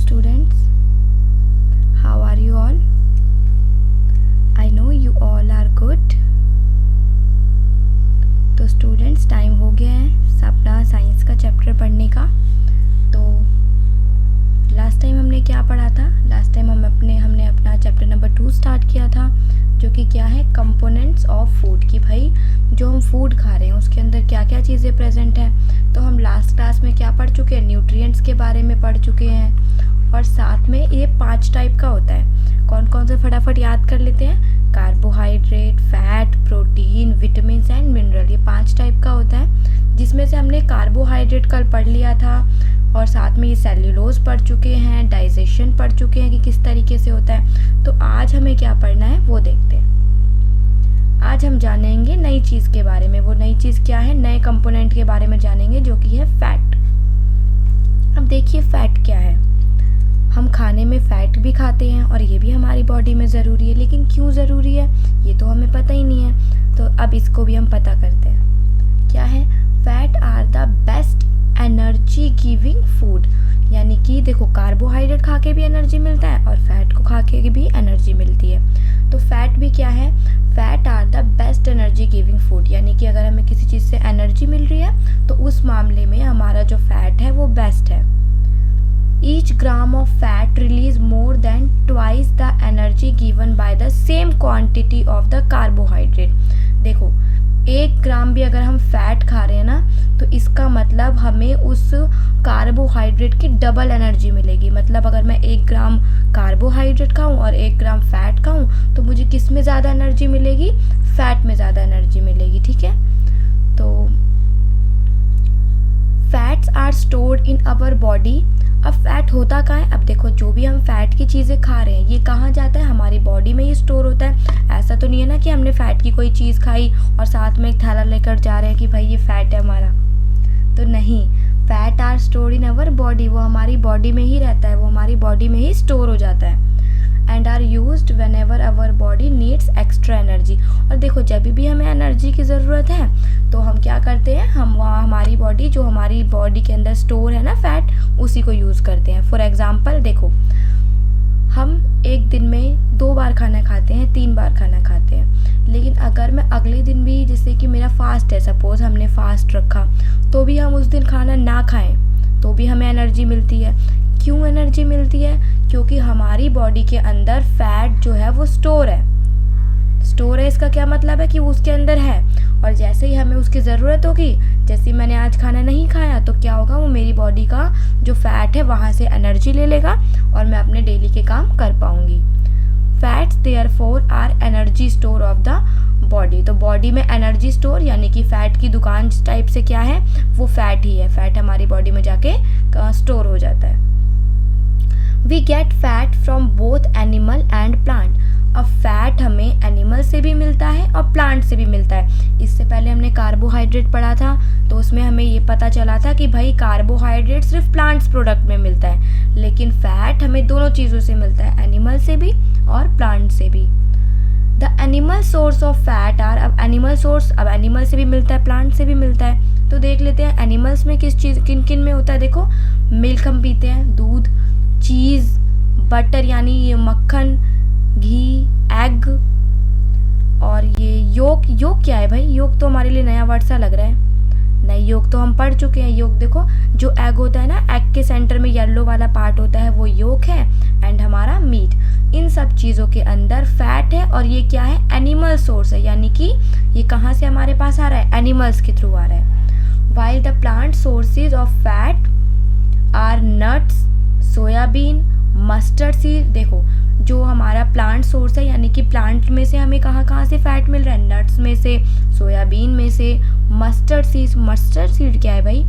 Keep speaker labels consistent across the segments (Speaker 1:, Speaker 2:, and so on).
Speaker 1: students, how are you all? I know you all are good. तो students, time हो गया है अपना साइंस का चैप्टर पढ़ने का। तो लास्ट टाइम हमने क्या पढ़ा था? लास्ट टाइम हमने अपना चैप्टर नंबर 2 स्टार्ट किया था, जो कि क्या है, कंपोनेंट्स ऑफ फूड। कि भाई जो हम फूड खा रहे हैं उसके अंदर क्या क्या चीज़ें प्रेजेंट हैं। तो हम लास्ट क्लास में क्या पढ़ चुके हैं? न्यूट्रिएंट्स के बारे में पढ़ चुके हैं। और साथ में ये 5 टाइप का होता है। कौन कौन से फटाफट याद कर लेते हैं? Carbohydrate, fat, protein, vitamin and mineral. ये 5 टाइप का होता है, जिसमें से हमने कार्बोहाइड्रेट कल पढ़ लिया था। और साथ में ये सेल्यूलोज पढ़ चुके हैं, डाइजेशन पढ़ चुके हैं कि किस तरीके से होता है। तो आज हमें क्या पढ़ना है वो देखते हैं। आज हम जानेंगे नई चीज़ के बारे में। वो नई चीज़ क्या है? नए कंपोनेंट के बारे में जानेंगे, जो कि है फैट। अब देखिए फैट क्या है। हम खाने में फ़ैट भी खाते हैं और ये भी हमारी बॉडी में ज़रूरी है, लेकिन क्यों ज़रूरी है ये तो हमें पता ही नहीं है। तो अब इसको भी हम पता करते हैं। क्या है? Fat are the best energy giving food. यानी कि देखो, कार्बोहाइड्रेट खा के भी एनर्जी मिलता है और फैट को खा के भी एनर्जी मिलती है। तो फैट भी क्या है? Fat are the best energy giving food. यानी कि अगर हमें किसी चीज़ से एनर्जी मिल रही है तो उस मामले में हमारा जो फैट है वो बेस्ट है। Each gram of fat release more than twice the energy given by the same quantity of the carbohydrate। देखो, 1 ग्राम भी अगर हम फैट खा रहे हैं ना, तो इसका मतलब हमें उस कार्बोहाइड्रेट की डबल एनर्जी मिलेगी। मतलब अगर मैं 1 ग्राम कार्बोहाइड्रेट खाऊं और 1 ग्राम फैट खाऊं, तो मुझे किस में ज़्यादा एनर्जी मिलेगी? फैट में ज़्यादा एनर्जी मिलेगी। ठीक है, तो fats are stored in our body. अब फैट होता कहाँ है? अब देखो, जो भी हम फैट की चीज़ें खा रहे हैं ये कहाँ जाता है? हमारी बॉडी में ही स्टोर होता है। ऐसा तो नहीं है ना कि हमने फैट की कोई चीज़ खाई और साथ में एक थैला लेकर जा रहे हैं कि भाई ये फैट है हमारा। तो नहीं, fat are stored in our body. वो हमारी बॉडी में ही रहता है, वो हमारी बॉडी में ही स्टोर हो जाता है। And are used whenever our body needs extra energy. और देखो, जब भी हमें एनर्जी की ज़रूरत है तो हम क्या करते हैं? हम वहाँ हमारी बॉडी, जो हमारी बॉडी के अंदर स्टोर है ना फैट, उसी को यूज़ करते हैं। फॉर एग्ज़ाम्पल देखो, हम एक दिन में 2 बार खाना खाते हैं, 3 बार खाना खाते हैं। लेकिन अगर मैं अगले दिन भी, जैसे कि मेरा फास्ट है, सपोज़ हमने फास्ट रखा, तो भी हम उस दिन खाना ना खाएं तो भी हमें एनर्जी मिलती है। क्यों एनर्जी मिलती है? क्योंकि हमारी बॉडी के अंदर फैट जो है वो स्टोर है। स्टोर है, इसका क्या मतलब है? कि वो उसके अंदर है, और जैसे ही हमें उसकी ज़रूरत होगी, जैसे ही मैंने आज खाना नहीं खाया, तो क्या होगा? वो मेरी बॉडी का जो फैट है वहाँ से एनर्जी ले लेगा और मैं अपने डेली के काम कर पाऊँगी। Fats therefore are energy store of the body. तो बॉडी में एनर्जी स्टोर, यानी कि फ़ैट की दुकान जिस टाइप से क्या है, वो फैट ही है। फैट हमारी बॉडी में जाके स्टोर हो जाता है। We get fat from both animal and plant. अब फैट हमें एनिमल से भी मिलता है और प्लांट से भी मिलता है। इससे पहले हमने कार्बोहाइड्रेट पढ़ा था, तो उसमें हमें ये पता चला था कि भाई कार्बोहाइड्रेट सिर्फ प्लांट्स प्रोडक्ट में मिलता है, लेकिन फैट हमें दोनों चीज़ों से मिलता है, एनिमल से भी और प्लांट से भी। The animal source of fat are, अब एनिमल सोर्स, अब एनिमल से भी मिलता है, प्लांट से भी मिलता है। तो देख लेते हैं एनिमल्स में किस चीज़, किन किन में होता है। देखो, मिल्क हम पीते हैं, दूध, चीज़, बटर यानी ये मक्खन, घी, एग, और ये योग। योग क्या है भाई? योग तो हमारे लिए नया वर्ड सा लग रहा है। नहीं, योग तो हम पढ़ चुके हैं। योग देखो, जो एग होता है ना, एग के सेंटर में येलो वाला पार्ट होता है, वो योग है। एंड हमारा मीट। इन सब चीज़ों के अंदर फैट है, और ये क्या है? एनिमल सोर्स है। यानी कि ये कहाँ से हमारे पास आ रहा है? एनिमल्स के थ्रू आ रहा है। While the plant sources of fat are nuts, soybean, mustard seed. देखो, जो हमारा प्लांट सोर्स है, यानी कि प्लांट में से हमें कहाँ कहाँ से फैट मिल रहा है? नट्स में से, सोयाबीन में से, मस्टर्ड सीड। मस्टर्ड सीड क्या है भाई?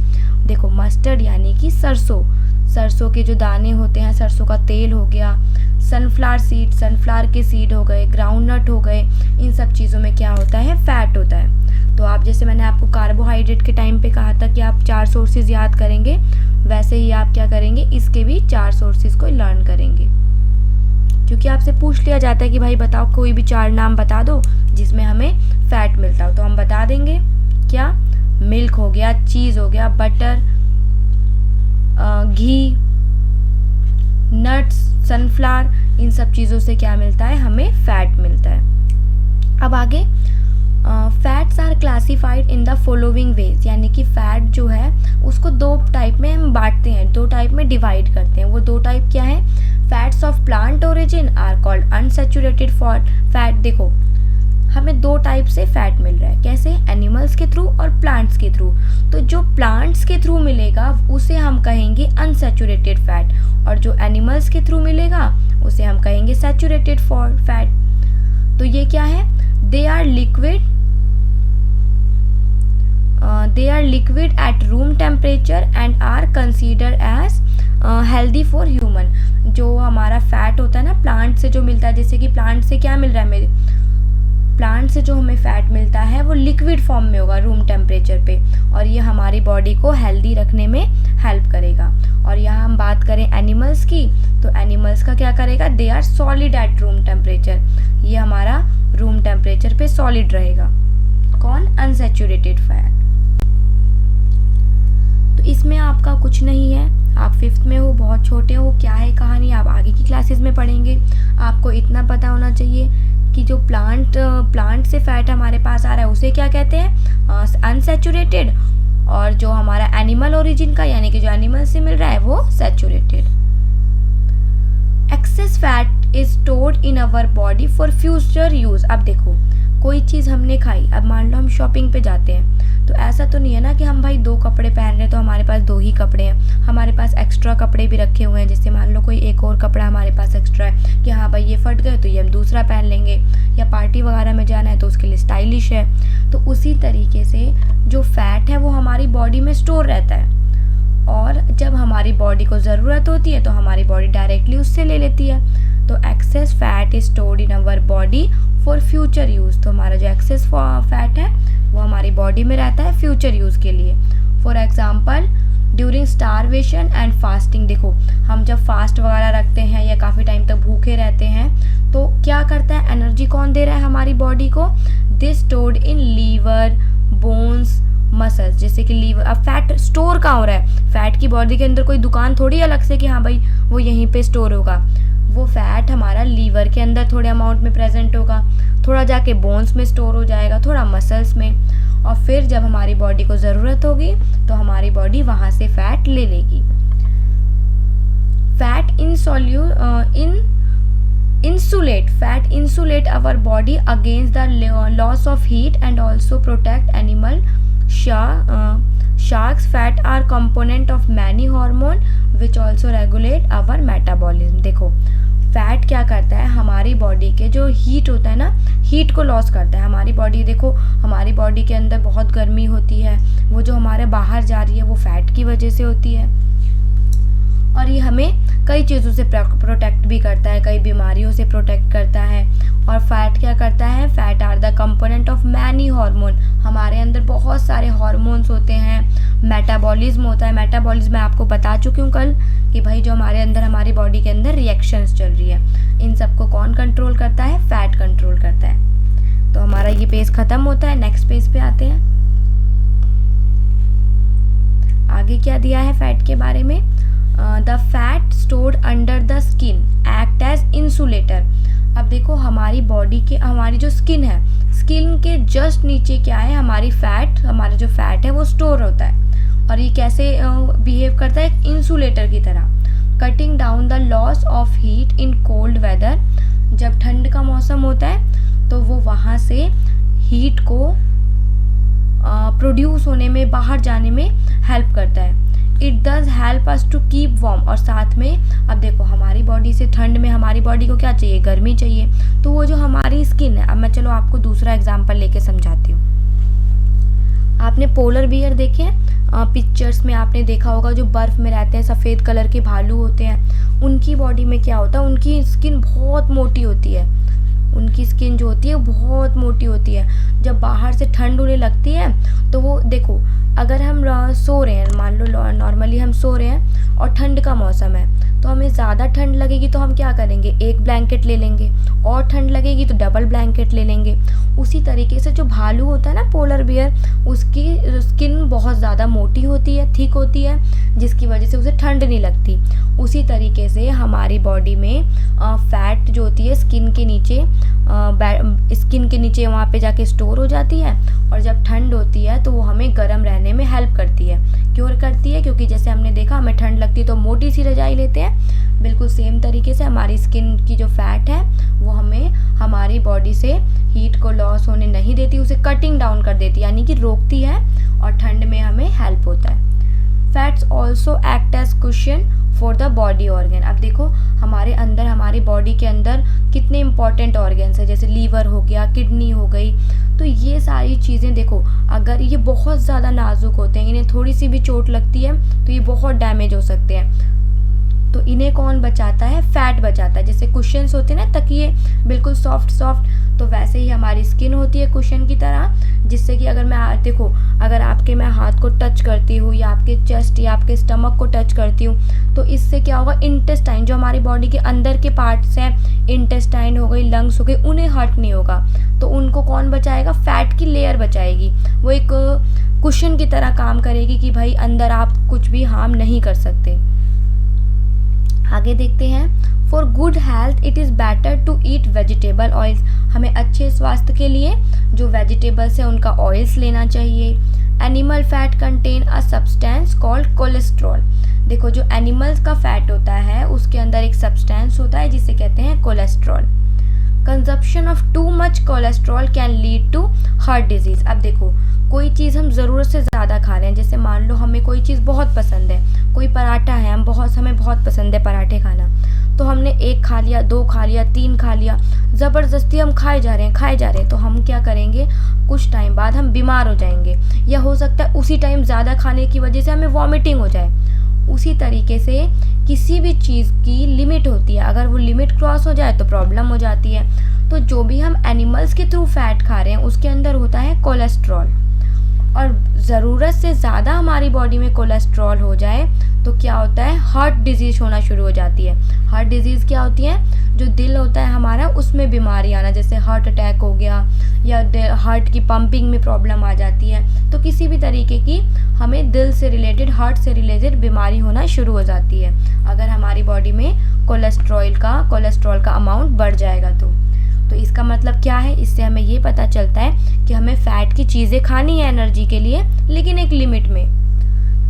Speaker 1: देखो, मस्टर्ड यानी कि सरसों, सरसों के जो दाने होते हैं, सरसों का तेल हो गया। सनफ्लावर सीड, सनफ्लावर के सीड हो गए, ग्राउंडनट हो गए। इन सब चीज़ों में क्या होता है? फैट होता है। तो आप, जैसे मैंने आपको कार्बोहाइड्रेट के टाइम पे कहा था कि आप 4 सोर्सेज याद करेंगे, वैसे ही आप क्या करेंगे? इसके भी 4 सोर्सेज को लर्न करेंगे। क्योंकि आपसे पूछ लिया जाता है कि भाई बताओ कोई भी 4 नाम बता दो जिसमें हमें फैट मिलता हो, तो हम बता देंगे। क्या? मिल्क हो गया, चीज़ हो गया, बटर, घी, सनफ्लावर, इन सब चीज़ों से क्या मिलता है, हमें फैट मिलता है। अब आगे, fats are classified in the following ways, यानी कि फैट जो है उसको दो टाइप में हम बांटते हैं, दो टाइप में डिवाइड करते हैं। वो दो टाइप क्या है, fats of plant origin are called unsaturated fat. देखो हमें दो टाइप से फैट मिल रहा है, कैसे, एनिमल्स के थ्रू और प्लांट्स के थ्रू। तो जो प्लांट्स के थ्रू मिलेगा उसे हम कहेंगे अनसैचुरेटेड फैट, और जो एनिमल्स के थ्रू मिलेगा उसे हम कहेंगे सैचुरेटेड फैट। तो ये क्या है, they are liquid at room temperature and are consider as healthy for human. जो हमारा फैट होता है ना प्लांट से जो मिलता है, जैसे कि प्लांट से क्या मिल रहा है, मेरे प्लांट से जो हमें फैट मिलता है वो लिक्विड फॉर्म में होगा रूम टेम्परेचर पे, और ये हमारी बॉडी को हेल्दी रखने में हेल्प करेगा। और यहाँ हम बात करें एनिमल्स की, तो एनिमल्स का क्या करेगा, they are solid at room temperature, ये हमारा रूम टेम्परेचर पे सॉलिड रहेगा। कौन, अनसैचुरेटेड फैट। तो इसमें आपका कुछ नहीं है, आप 5th में हो, बहुत छोटे हो, क्या है कहानी आप आगे की क्लासेस में पढ़ेंगे। आपको इतना पता होना चाहिए कि जो प्लांट से फैट हमारे पास आ रहा है उसे क्या कहते हैं, अनसैचुरेटेड, और जो हमारा एनिमल ओरिजिन का यानी कि जो एनिमल से मिल रहा है वो saturated. Access fat is stored in our body for future use. अब देखो कोई चीज़ हमने खाई, अब मान लो हम शॉपिंग पे जाते हैं, तो ऐसा तो नहीं है ना कि हम भाई 2 कपड़े पहन रहे हैं तो हमारे पास 2 ही कपड़े हैं, हमारे पास एक्स्ट्रा कपड़े भी रखे हुए हैं। जैसे मान लो कोई एक और कपड़ा हमारे पास एक्स्ट्रा है कि हाँ भाई ये फट गए तो ये हम दूसरा पहन लेंगे, या पार्टी वगैरह में जाना है तो उसके लिए स्टाइलिश है। तो उसी तरीके से जो फैट है वो हमारी बॉडी में स्टोर रहता है, और जब हमारी बॉडी को ज़रूरत होती है तो हमारी बॉडी डायरेक्टली उससे ले लेती है। तो access fat is stored in our body for future use. तो हमारा जो एक्सेस फैट है वो हमारी बॉडी में रहता है फ्यूचर यूज़ के लिए। For example during starvation and fasting. देखो हम जब फास्ट वगैरह रखते हैं या काफ़ी टाइम तक भूखे रहते हैं तो क्या करता है, एनर्जी कौन दे रहा है हमारी बॉडी को, this stored in liver, bones, muscles. जैसे कि लीवर, अब फैट स्टोर कहाँ हो रहा है, फैट की बॉडी के अंदर कोई दुकान थोड़ी अलग से कि हाँ भाई वो यहीं पे स्टोर होगा। वो फैट हमारा लीवर के अंदर थोड़े अमाउंट में प्रेजेंट होगा, थोड़ा जाके बोन्स में स्टोर हो जाएगा, थोड़ा मसल्स में, और फिर जब हमारी बॉडी को ज़रूरत होगी तो हमारी बॉडी वहाँ से फैट ले लेगी। Fat insulate our body against the loss of heat and also protect animal. Sharks fat are component of many hormone which also regulate our metabolism. देखो फैट क्या करता है, हमारी बॉडी के जो हीट होता है ना, हीट को लॉस करता है। हमारी बॉडी, देखो हमारी बॉडी के अंदर बहुत गर्मी होती है, वो जो हमारे बाहर जा रही है वो फैट की वजह से होती है, और ये हमें कई चीज़ों से प्रोटेक्ट भी करता है, कई बीमारियों से प्रोटेक्ट करता है। और फैट क्या करता है, fat are the component of many hormone. हमारे अंदर बहुत सारे हार्मोन्स होते हैं, मेटाबॉलिज्म होता है। मेटाबॉलिज्म मैं आपको बता चुकी हूँ कल कि भाई जो हमारे अंदर, हमारी बॉडी के अंदर रिएक्शंस चल रही है, इन सबको कौन कंट्रोल करता है, फैट कंट्रोल करता है। तो हमारा ये पेज ख़त्म होता है, नेक्स्ट पेज पे आते हैं। आगे क्या दिया है फैट के बारे में, the fat stored under the skin act as insulator. अब देखो हमारी बॉडी के, हमारी जो स्किन है, स्किन के जस्ट नीचे क्या है, हमारी फैट, हमारा जो फैट है वो स्टोर होता है, और ये कैसे बिहेव करता है, एक इंसुलेटर की तरह, cutting down the loss of heat in cold weather. जब ठंड का मौसम होता है तो वो वहाँ से हीट को प्रोड्यूस होने में, बाहर जाने में हेल्प करता है। It does help us to keep warm, और साथ में अब देखो हमारी बॉडी से, ठंड में हमारी बॉडी को क्या चाहिए, गर्मी चाहिए, तो वो जो हमारी स्किन है, अब मैं चलो आपको दूसरा एग्जांपल लेके समझाती हूँ। आपने पोलर बियर देखे हैं पिक्चर्स में, आपने देखा होगा जो बर्फ़ में रहते हैं, सफ़ेद कलर के भालू होते हैं, उनकी बॉडी में क्या होता है, उनकी स्किन बहुत मोटी होती है, उनकी स्किन जो होती है बहुत मोटी होती है। जब बाहर से ठंड उन्हें लगती है तो वो देखो, अगर हम सो रहे हैं, मान लो नॉर्मली हम सो रहे हैं और ठंड का मौसम है, तो हमें ज़्यादा ठंड लगेगी तो हम क्या करेंगे, एक ब्लैंकेट ले लेंगे, और ठंड लगेगी तो डबल ब्लैंकेट ले लेंगे। उसी तरीके से जो भालू होता है ना, पोलर बियर, उसकी स्किन बहुत ज़्यादा मोटी होती है, थिक होती है, जिसकी वजह से उसे ठंड नहीं लगती। उसी तरीके से हमारी बॉडी में फैट जो होती है स्किन के नीचे वहाँ पे जाके स्टोर हो जाती है, और जब ठंड होती है तो वो हमें गर्म रहने में हेल्प करती है। क्यों करती है? क्योंकि जैसे हमने देखा हमें ठंड लगती है तो मोटी सी रजाई लेते हैं, बिल्कुल सेम तरीके से हमारी स्किन की जो फैट है वो हमें हमारी बॉडी से हीट को लॉस होने नहीं देती, उसे कटिंग डाउन कर देती है, यानी कि रोकती है, और ठंड में हमें हेल्प होता है। Fats also act as cushion for the body organ. अब देखो हमारे अंदर, हमारी बॉडी के अंदर कितने इंपॉर्टेंट ऑर्गन्स हैं, जैसे लीवर हो गया, किडनी हो गई, तो ये सारी चीज़ें देखो अगर ये बहुत ज़्यादा नाजुक होते हैं, इन्हें थोड़ी सी भी चोट लगती है तो ये बहुत डैमेज हो सकते हैं। तो इन्हें कौन बचाता है? फैट बचाता है। जैसे कुशन्स होते हैं ना, तकिए बिल्कुल सॉफ्ट सॉफ्ट, तो वैसे ही हमारी स्किन होती है कुशन की तरह, जिससे कि अगर मैं देखो अगर मैं हाथ को टच करती हूँ या आपके चेस्ट या आपके स्टमक को टच करती हूँ, तो इससे क्या होगा, इंटेस्टाइन जो हमारी बॉडी के अंदर के पार्ट्स हैं, इंटेस्टाइन हो गई, लंग्स हो गई, उन्हें हर्ट नहीं होगा। तो उनको कौन बचाएगा? फैट की लेयर बचाएगी। वो एक कुशन की तरह काम करेगी कि भाई अंदर आप कुछ भी हार्म नहीं कर सकते। आगे देखते हैं, for good health it is better to eat vegetable oils. हमें अच्छे स्वास्थ्य के लिए जो वेजिटेबल्स हैं उनका ऑयल्स लेना चाहिए। Animal fat contain a substance called cholesterol. देखो जो एनिमल्स का फैट होता है उसके अंदर एक सब्सटेंस होता है जिसे कहते हैं cholesterol. Consumption of too much cholesterol can lead to heart disease. अब देखो कोई चीज़ हम ज़रूरत से ज़्यादा खा रहे हैं, जैसे मान लो हमें कोई चीज़ बहुत पसंद है, कोई पराठा है, हमें बहुत पसंद है पराठे खाना, तो हमने एक खा लिया, दो खा लिया, तीन खा लिया, ज़बरदस्ती हम खाए जा रहे हैं, तो हम क्या करेंगे, कुछ टाइम बाद हम बीमार हो जाएंगे, या हो सकता है उसी टाइम ज़्यादा खाने की वजह से हमें वॉमिटिंग हो जाए। उसी तरीके से किसी भी चीज़ की लिमिट होती है, अगर वो लिमिट क्रॉस हो जाए तो प्रॉब्लम हो जाती है। तो जो भी हम एनिमल्स के थ्रू फैट खा रहे हैं उसके अंदर होता है कोलेस्ट्रॉल, और ज़रूरत से ज़्यादा हमारी बॉडी में कोलेस्ट्रॉल हो जाए तो क्या होता है, हार्ट डिजीज़ होना शुरू हो जाती है। हार्ट डिजीज़ क्या होती है? जो दिल होता है हमारा उसमें बीमारी आना, जैसे हार्ट अटैक हो गया, या हार्ट की पंपिंग में प्रॉब्लम आ जाती है। तो किसी भी तरीके की हमें दिल से रिलेटेड, हार्ट से रिलेटेड बीमारी होना शुरू हो जाती है अगर हमारी बॉडी में कोलेस्ट्रॉल का अमाउंट बढ़ जाएगा। तो इसका मतलब क्या है? इससे हमें ये पता चलता है कि हमें फ़ैट की चीज़ें खानी है एनर्जी के लिए, लेकिन एक लिमिट में।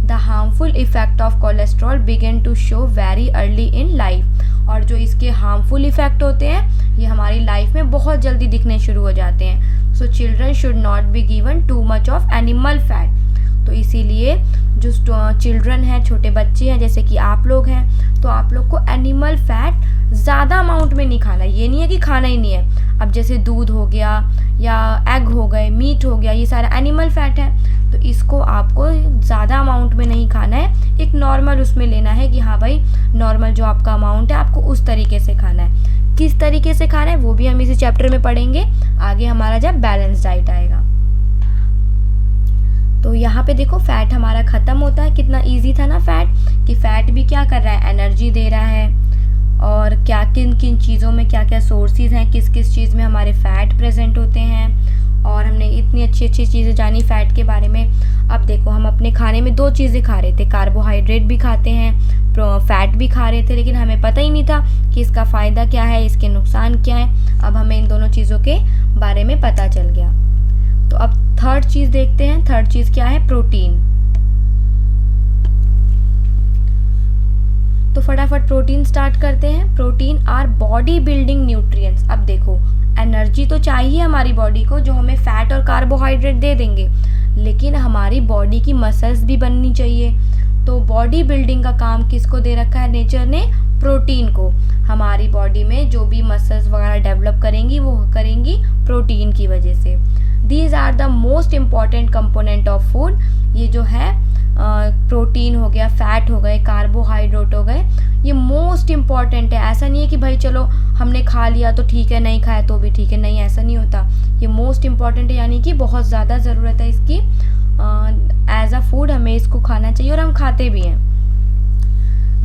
Speaker 1: The harmful effect of cholesterol begin to show very early in life. और जो इसके हार्मफुल इफ़ेक्ट होते हैं ये हमारी लाइफ में बहुत जल्दी दिखने शुरू हो जाते हैं। So children should not be given too much of animal fat. तो इसीलिए जो चिल्ड्रन हैं, छोटे बच्चे हैं जैसे कि आप लोग हैं, तो आप लोग को एनिमल फैट ज़्यादा अमाउंट में नहीं खाना। ये नहीं है कि खाना ही नहीं है। अब जैसे दूध हो गया या एग हो गए, मीट हो गया, ये सारा एनिमल फैट है, तो इसको आपको ज़्यादा अमाउंट में नहीं खाना है, एक नॉर्मल उसमें लेना है कि हाँ भाई नॉर्मल जो आपका अमाउंट है आपको उस तरीके से खाना है। किस तरीके से खाना है वो भी हम इसी चैप्टर में पढ़ेंगे आगे, हमारा जब बैलेंस डाइट आएगा। तो यहाँ पे देखो फैट हमारा ख़त्म होता है। कितना इजी था ना फैट, कि फैट भी क्या कर रहा है, एनर्जी दे रहा है, और क्या किन किन चीज़ों में क्या क्या सोर्सेज हैं, किस किस चीज़ में हमारे फ़ैट प्रेजेंट होते हैं। और हमने इतनी अच्छी अच्छी चीज़ें जानी फ़ैट के बारे में। अब देखो हम अपने खाने में दो चीज़ें खा रहे थे, कार्बोहाइड्रेट भी खाते हैं, फ़ैट भी खा रहे थे, लेकिन हमें पता ही नहीं था कि इसका फ़ायदा क्या है, इसके नुकसान क्या है। अब हमें इन दोनों चीज़ों के बारे में पता चल गया। तो अब थर्ड चीज़ देखते हैं। थर्ड चीज़ क्या है? प्रोटीन। तो फटाफट प्रोटीन स्टार्ट करते हैं। Protein our body building nutrients. अब देखो एनर्जी तो चाहिए हमारी बॉडी को, जो हमें फैट और कार्बोहाइड्रेट दे देंगे, लेकिन हमारी बॉडी की मसल्स भी बननी चाहिए। तो बॉडी बिल्डिंग का काम किसको दे रखा है नेचर ने? प्रोटीन को। हमारी बॉडी में जो भी मसल्स वगैरह डेवलप करेंगी वो करेंगी प्रोटीन की वजह से। These are the most important component of food. ये जो है प्रोटीन हो गया, फैट हो गए, कार्बोहाइड्रेट हो गए, ये मोस्ट इम्पॉर्टेंट है। ऐसा नहीं है कि भाई चलो हमने खा लिया तो ठीक है, नहीं खाया तो भी ठीक है, नहीं ऐसा नहीं होता। ये मोस्ट इम्पॉर्टेंट है, यानी कि बहुत ज़्यादा ज़रूरत है इसकी। एज अ फूड हमें इसको खाना चाहिए और हम खाते भी हैं।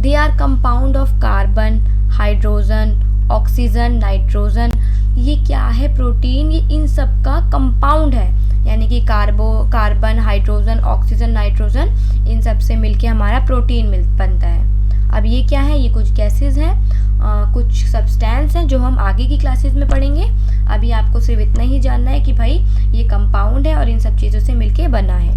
Speaker 1: They are compound of carbon, hydrogen, oxygen, nitrogen. ये क्या है प्रोटीन? ये इन सब का कंपाउंड है, यानी कि कार्बन, हाइड्रोजन, ऑक्सीजन, नाइट्रोजन, इन सब से मिलके हमारा प्रोटीन बनता है। अब ये क्या है? ये कुछ गैसेस हैं, कुछ सब्सटेंस हैं जो हम आगे की क्लासेस में पढ़ेंगे। अभी आपको सिर्फ इतना ही जानना है कि भाई ये कंपाउंड है और इन सब चीज़ों से मिलके बना है।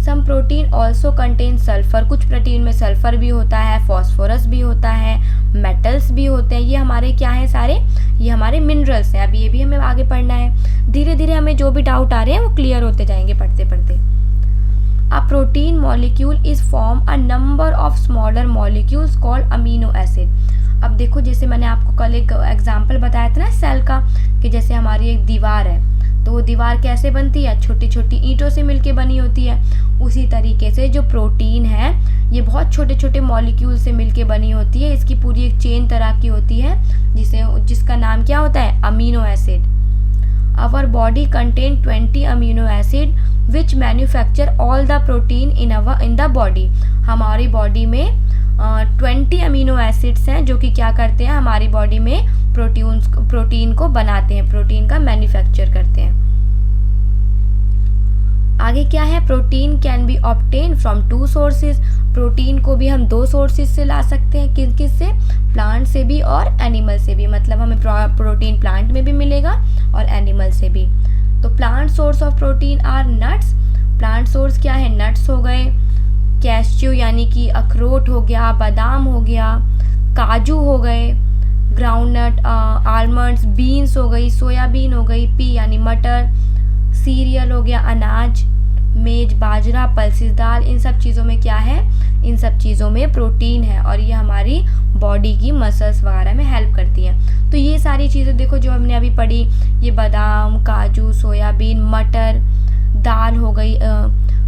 Speaker 1: Some protein also contain sulphur, कुछ प्रोटीन में सल्फर भी होता है, फॉस्फोरस भी होता है, मेटल्स भी होते हैं। ये हमारे क्या हैं सारे? ये हमारे मिनरल्स हैं। अब ये भी हमें आगे पढ़ना है। धीरे धीरे हमें जो भी डाउट आ रहे हैं वो क्लियर होते जाएंगे पढ़ते पढ़ते। A protein molecule is form a number of smaller molecules called amino acid। अब देखो, जैसे मैंने आपको कल एक एग्जांपल बताया था ना सेल का, कि जैसे हमारी एक दीवार है, तो वो दीवार कैसे बनती है? छोटी छोटी ईंटों से मिलके बनी होती है। उसी तरीके से जो प्रोटीन है ये बहुत छोटे छोटे मॉलिक्यूल से मिलके बनी होती है। इसकी पूरी एक चेन तरह की होती है जिसका नाम क्या होता है? Amino acid. Our body contain 20 amino acid which manufacture all the protein in the body। हमारी बॉडी में 20 अमीनो एसिड्स हैं जो कि क्या करते हैं? हमारी बॉडी में प्रोटीन को बनाते हैं, प्रोटीन का मैन्युफैक्चर करते हैं। आगे क्या है? Protein can be obtain from 2 sources. Protein को भी हम 2 सोर्सेज से ला सकते हैं। किस से? प्लांट से भी और एनिमल से भी। मतलब हमें प्रोटीन प्लांट में भी मिलेगा और एनिमल से भी। तो plant source of protein are nuts. Plant source क्या है? नट्स हो गए, कैश्यू यानी कि अखरोट हो गया, बादाम हो गया, काजू हो गए, ग्राउंडनट, आलमंड्स, बीन्स हो गई, सोयाबीन हो गई, पी यानी मटर, सीरियल हो गया, अनाज, मेज, बाजरा, पल्सेस, दाल। इन सब चीज़ों में क्या है? इन सब चीज़ों में प्रोटीन है और ये हमारी बॉडी की मसल्स वगैरह में हेल्प करती हैं। तो ये सारी चीज़ें देखो जो हमने अभी पढ़ी, ये बादाम, काजू, सोयाबीन, मटर, दाल हो गई,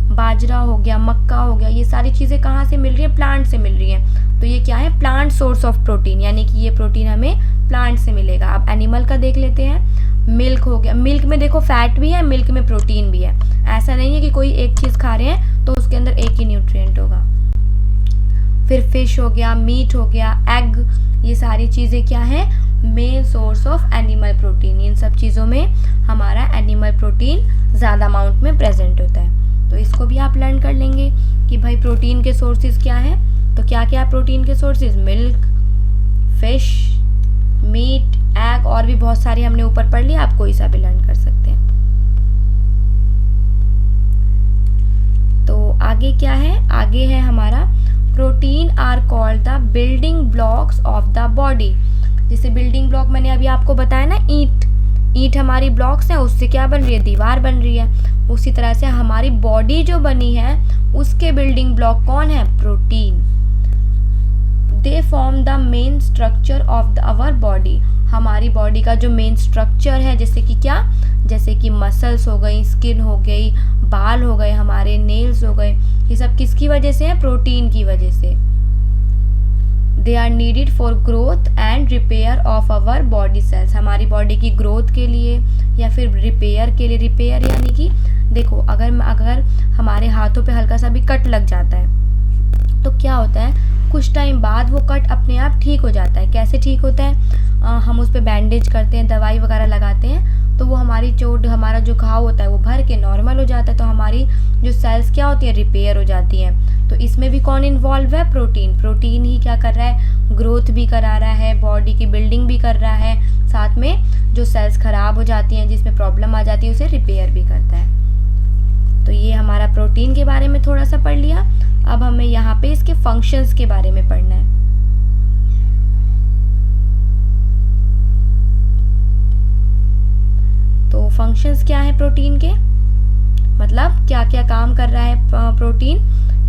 Speaker 1: बाजरा हो गया, मक्का हो गया, ये सारी चीज़ें कहाँ से मिल रही हैं? प्लांट से मिल रही हैं। तो ये क्या है? प्लांट सोर्स ऑफ प्रोटीन, यानी कि ये प्रोटीन हमें प्लांट से मिलेगा। अब एनिमल का देख लेते हैं। मिल्क हो गया, मिल्क में देखो फैट भी है, मिल्क में प्रोटीन भी है। ऐसा नहीं है कि कोई एक चीज़ खा रहे हैं तो उसके अंदर एक ही न्यूट्रिएंट होगा। फिर फिश हो गया, मीट हो गया, एग, ये सारी चीज़ें क्या है? Main source of animal protein. इन सब चीज़ों में हमारा एनिमल प्रोटीन ज़्यादा अमाउंट में प्रेजेंट होता है। तो इसको भी आप लर्न कर लेंगे कि भाई प्रोटीन के सोर्सेज क्या हैं। तो क्या क्या है प्रोटीन के sources? Milk, fish, meat, egg, और भी बहुत सारी हमने ऊपर पढ़ लिया, आप कोई सा भी लर्न कर सकते हैं। तो आगे क्या है? आगे है हमारा protein are called the building blocks of the body. जैसे बिल्डिंग ब्लॉक मैंने अभी आपको बताया ना, ईंट हमारी ब्लॉक्स हैं, उससे क्या बन रही है? दीवार बन रही है। उसी तरह से हमारी बॉडी जो बनी है उसके बिल्डिंग ब्लॉक कौन है? Protein. They form the main structure of our body. हमारी बॉडी का जो मेन स्ट्रक्चर है, जैसे कि क्या? जैसे कि मसल्स हो गई, स्किन हो गई, बाल हो गए, हमारे नेल्स हो गए, ये सब किसकी वजह से है? प्रोटीन की वजह से। They are needed for growth and repair of our body cells. हमारी बॉडी की ग्रोथ के लिए या फिर रिपेयर के लिए। रिपेयर यानी कि देखो, अगर हमारे हाथों पे हल्का सा भी कट लग जाता है तो क्या होता है? कुछ टाइम बाद वो कट अपने आप ठीक हो जाता है। कैसे ठीक होता है? हम उस पर बैंडेज करते हैं, दवाई वगैरह लगाते हैं, तो वो हमारी चोट, हमारा जो घाव होता है वो भर के नॉर्मल हो जाता है। तो हमारी जो सेल्स क्या होती है? रिपेयर हो जाती हैं। तो इसमें भी कौन इन्वॉल्व है? प्रोटीन। प्रोटीन ही क्या कर रहा है? ग्रोथ भी करा रहा है, बॉडी की बिल्डिंग भी कर रहा है, साथ में जो सेल्स खराब हो जाती हैं, जिसमें प्रॉब्लम आ जाती है, उसे रिपेयर भी करता है। तो ये हमारा प्रोटीन के बारे में थोड़ा सा पढ़ लिया। अब हमें यहाँ पे इसके फंक्शंस के बारे में पढ़ना है। तो फंक्शंस क्या है प्रोटीन के? मतलब क्या क्या काम कर रहा है प्रोटीन,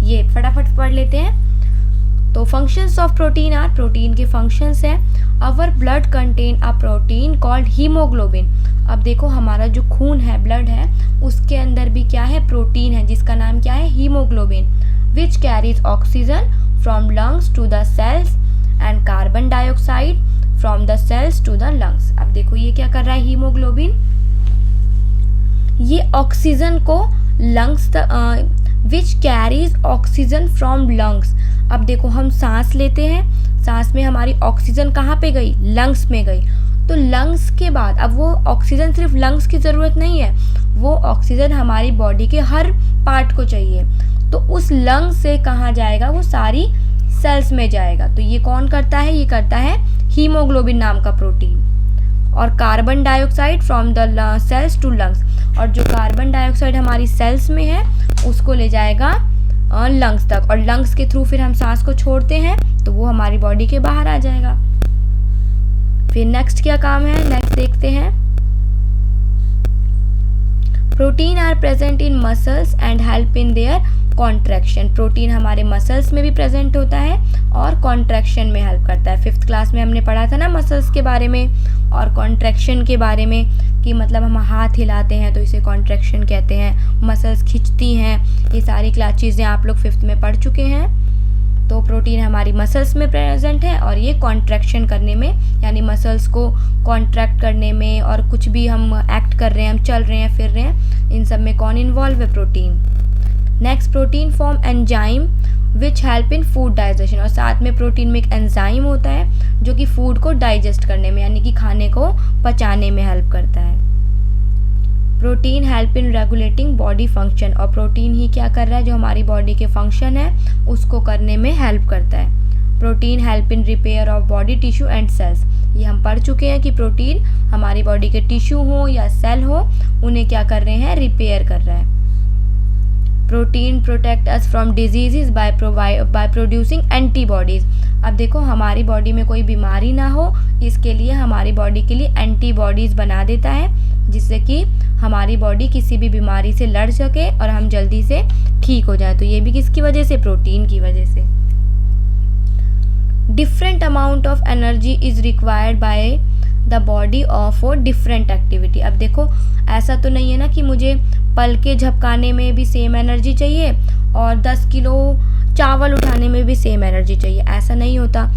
Speaker 1: ये फटाफट पढ़ लेते हैं। तो functions of protein are, protein के फंक्शंस है। Our blood contain a protein called haemoglobin. अब देखो, हमारा जो खून है, ब्लड है, उसके अंदर भी क्या है? प्रोटीन है, जिसका नाम क्या है? Haemoglobin. Which carries oxygen from lungs to the cells and carbon dioxide from the cells to the lungs. अब देखो ये क्या कर रहा है? हीमोग्लोबिन ये ऑक्सीजन को lungs which carries oxygen from lungs. अब देखो हम सांस लेते हैं, सांस में हमारी ऑक्सीजन कहाँ पे गई, लंग्स में गई। तो लंग्स के बाद अब वो ऑक्सीजन सिर्फ लंग्स की ज़रूरत नहीं है, वो ऑक्सीजन हमारी बॉडी के हर पार्ट को चाहिए। तो उस लंग्स से कहाँ जाएगा, वो सारी सेल्स में जाएगा। तो ये कौन करता है, ये करता है हीमोग्लोबिन नाम का प्रोटीन। और carbon dioxide from the cells to lungs, और जो कार्बन डाइऑक्साइड हमारी सेल्स में है उसको ले जाएगा लंग्स तक, और लंग्स के थ्रू फिर हम सांस को छोड़ते हैं तो वो हमारी बॉडी के बाहर आ जाएगा। फिर नेक्स्ट क्या काम है, नेक्स्ट देखते हैं। Protein are present in muscles and help in their contraction. Protein हमारे मसल्स में भी प्रेजेंट होता है और कॉन्ट्रैक्शन में हेल्प करता है। 5th क्लास में हमने पढ़ा था ना मसल्स के बारे में और कॉन्ट्रैक्शन के बारे में, कि मतलब हम हाथ हिलाते हैं तो इसे कॉन्ट्रैक्शन कहते हैं, मसल्स खिंचती हैं, ये सारी चीज़ें आप लोग 5th में पढ़ चुके हैं। तो प्रोटीन हमारी मसल्स में प्रेजेंट है और ये कॉन्ट्रैक्शन करने में, यानी मसल्स को कॉन्ट्रैक्ट करने में, और कुछ भी हम एक्ट कर रहे हैं, हम चल रहे हैं, फिर रहे हैं, इन सब में कौन इन्वॉल्व है, protein. Next, protein form enzyme which help in food digestion, और साथ में प्रोटीन में एक एंजाइम होता है जो कि फूड को डाइजेस्ट करने में, यानी कि खाने को पचाने में हेल्प करता है। प्रोटीन हेल्प इन रेगुलेटिंग बॉडी फंक्शन, और प्रोटीन ही क्या कर रहा है, जो हमारी बॉडी के फंक्शन है उसको करने में हेल्प करता है। Protein help in repair of body tissue and cells, ये हम पढ़ चुके हैं कि प्रोटीन हमारी बॉडी के टिश्यू हो या सेल हो, उन्हें क्या कर रहे हैं, रिपेयर कर रहा है। Protein protect us from diseases by producing antibodies. अब देखो हमारी बॉडी में कोई बीमारी ना हो, इसके लिए हमारी बॉडी के लिए एंटीबॉडीज़ बना देता है, जिससे कि हमारी बॉडी किसी भी बीमारी से लड़ सके और हम जल्दी से ठीक हो जाए। तो ये भी किसकी वजह से, प्रोटीन की वजह से। Different amount of energy is required by the body for different activity. अब देखो ऐसा तो नहीं है ना कि मुझे पल के झपकाने में भी सेम एनर्जी चाहिए और 10 किलो चावल उठाने में भी सेम एनर्जी चाहिए, ऐसा नहीं होता।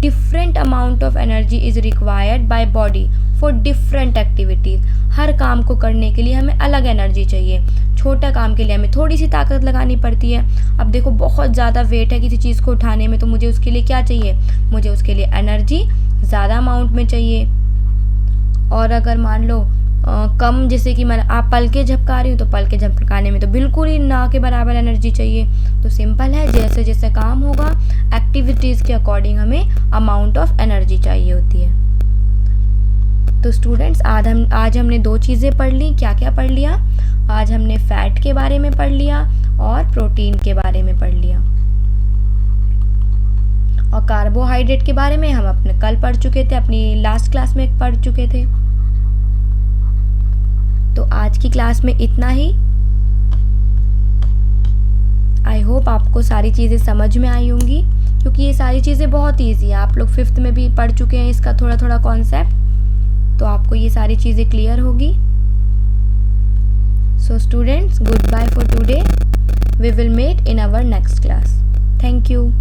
Speaker 1: Different amount of energy is required by body for different activities. हर काम को करने के लिए हमें अलग एनर्जी चाहिए। छोटा काम के लिए हमें थोड़ी सी ताकत लगानी पड़ती है। अब देखो बहुत ज़्यादा वेट है किसी चीज़ को उठाने में, तो मुझे उसके लिए क्या चाहिए, मुझे उसके लिए एनर्जी ज़्यादा अमाउंट में चाहिए। और अगर मान लो कम, जैसे कि मैं आप पल के झपका रही हूँ, तो पल के झपकाने में तो बिल्कुल ही ना के बराबर एनर्जी चाहिए। तो सिंपल है, जैसे जैसे काम होगा एक्टिविटीज़ के अकॉर्डिंग हमें अमाउंट ऑफ एनर्जी चाहिए होती है। तो स्टूडेंट्स आज हमने 2 चीज़ें पढ़ ली। क्या क्या पढ़ लिया, आज हमने फैट के बारे में पढ़ लिया और प्रोटीन के बारे में पढ़ लिया, और कार्बोहाइड्रेट के बारे में हम अपने कल पढ़ चुके थे, अपनी लास्ट क्लास में पढ़ चुके थे। तो आज की क्लास में इतना ही। आई होप आपको सारी चीज़ें समझ में आई होंगी, क्योंकि ये सारी चीज़ें बहुत ईजी है। आप लोग 5th में भी पढ़ चुके हैं इसका थोड़ा थोड़ा कॉन्सेप्ट, तो आपको ये सारी चीज़ें क्लियर होगी। So students, good bye for today. We will meet in our next class. Thank you.